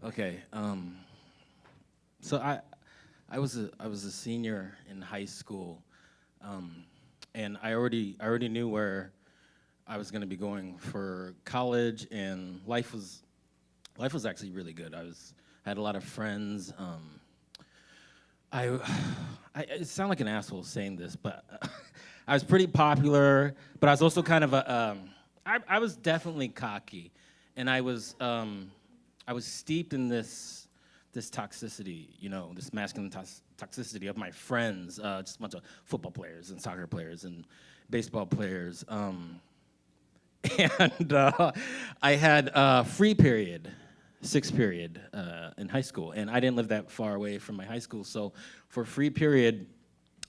Okay, so I was a senior in high school, and I already knew where I was going to be going for college, and life was actually really good. Had a lot of friends. It sound like an asshole saying this, but I was pretty popular, but I was also kind of I was definitely cocky, and I was steeped in this toxicity, this masculine toxicity of my friends, just a bunch of football players and soccer players and baseball players. And I had free period, sixth period in high school, and I didn't live that far away from my high school, so for free period,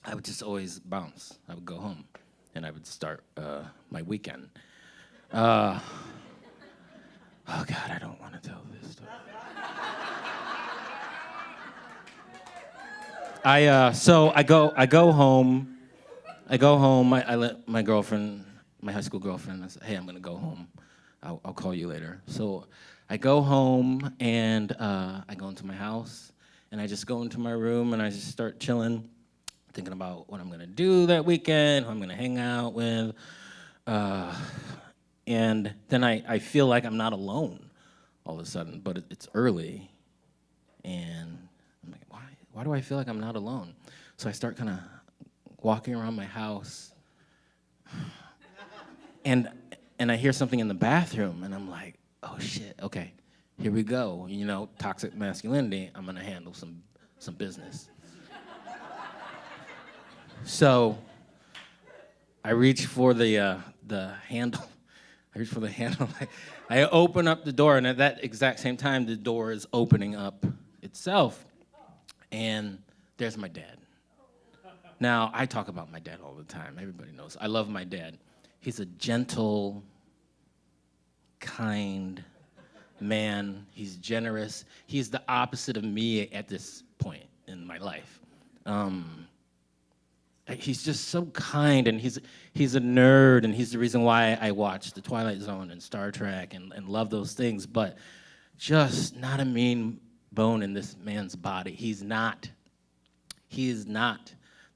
I would just always bounce. I would go home, and I would start my weekend. Oh God, I don't want to tell this story. So I go home. I let my girlfriend, my high school girlfriend, I said, hey, I'm gonna go home. I'll call you later. So I go home and I go into my house and I just go into my room and I just start chilling, thinking about what I'm gonna do that weekend, who I'm gonna hang out with. And then I feel like I'm not alone all of a sudden, but it's early. And I'm like, why do I feel like I'm not alone? So I start kind of walking around my house. And I hear something in the bathroom, and I'm like, oh shit, okay, here we go. Toxic masculinity, I'm gonna handle some business. So I reach for the handle. I open up the door, and at that exact same time, the door is opening up itself, and there's my dad. Now, I talk about my dad all the time. Everybody knows. I love my dad. He's a gentle, kind man. He's generous. He's the opposite of me at this point in my life. He's just so kind, and he's a nerd, and he's the reason why I watch The Twilight Zone and Star Trek and love those things, but just not a mean bone in this man's body. He is not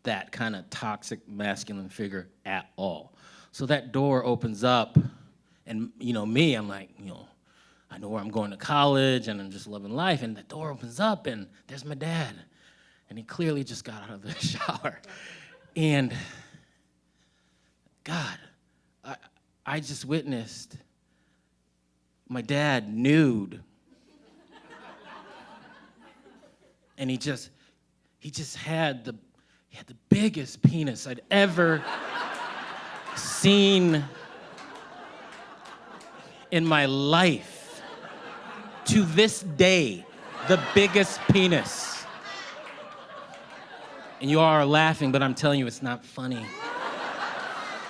that kind of toxic masculine figure at all. So that door opens up, and me, I'm like, I know where I'm going to college, and I'm just loving life, and the door opens up, and there's my dad, and he clearly just got out of the shower. And God, I just witnessed my dad nude. And he just had the biggest penis I'd ever seen in my life. To this day, the biggest penis. And you all are laughing, but I'm telling you, it's not funny.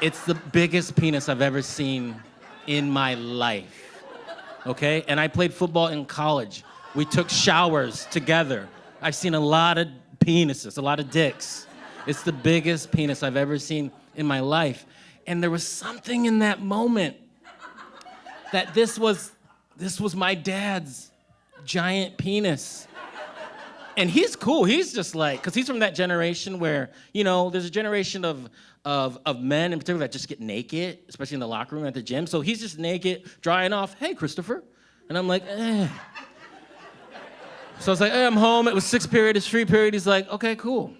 It's the biggest penis I've ever seen in my life, okay? And I played football in college. We took showers together. I've seen a lot of penises, a lot of dicks. It's the biggest penis I've ever seen in my life. And there was something in that moment that this was my dad's giant penis. And he's cool. He's just like, because he's from that generation where, there's a generation of men in particular that just get naked, especially in the locker room at the gym. So he's just naked, drying off, hey, Christopher. And I'm like, eh. So I was like, hey, I'm home. It was sixth period, it's free period. He's like, okay, cool.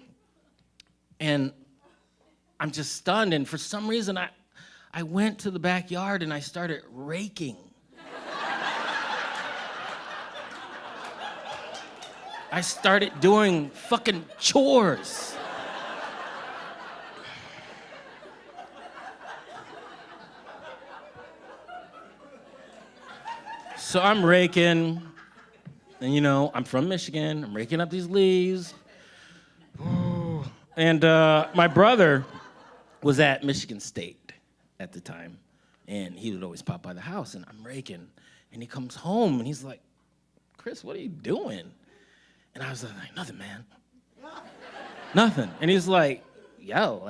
And I'm just stunned. And for some reason, I went to the backyard and I started raking. I started doing fucking chores. So I'm raking, and I'm from Michigan. I'm raking up these leaves. And my brother was at Michigan State at the time, and he would always pop by the house, and I'm raking, and he comes home, and he's like, Chris, what are you doing? And I was like, nothing, man. Nothing. And he's like, yo,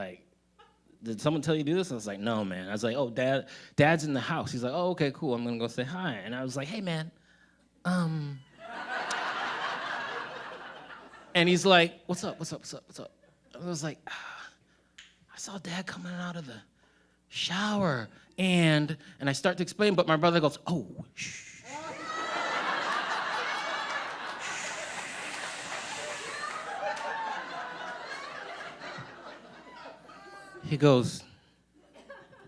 did someone tell you to do this? I was like, no, man. I was like, oh, dad's in the house. He's like, oh, okay, cool. I'm gonna go say hi. And I was like, hey, man, and he's like, what's up? I was like, I saw dad coming out of the shower. And I start to explain, but my brother goes, oh, shh. He goes,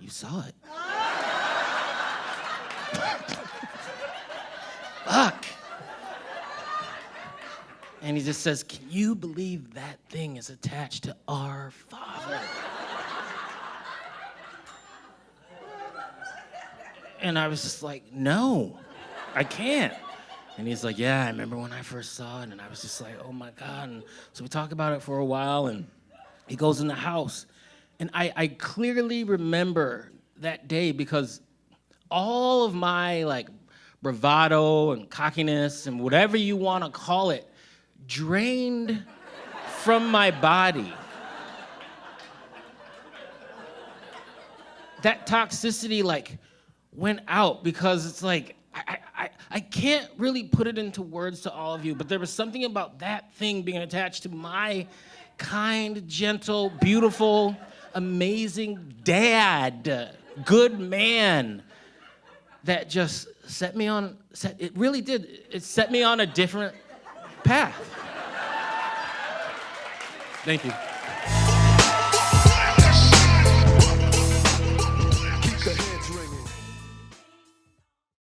you saw it. Fuck. And he just says, can you believe that thing is attached to our Father? And I was just like, no, I can't. And he's like, yeah, I remember when I first saw it. And I was just like, oh my God. And so we talk about it for a while, and he goes in the house. And I clearly remember that day because all of my like bravado and cockiness and whatever you want to call it drained from my body. That toxicity like went out because it's like, I can't really put it into words to all of you, but there was something about that thing being attached to my kind, gentle, beautiful, amazing dad, good man, that just it really did. It set me on a different path. Thank you.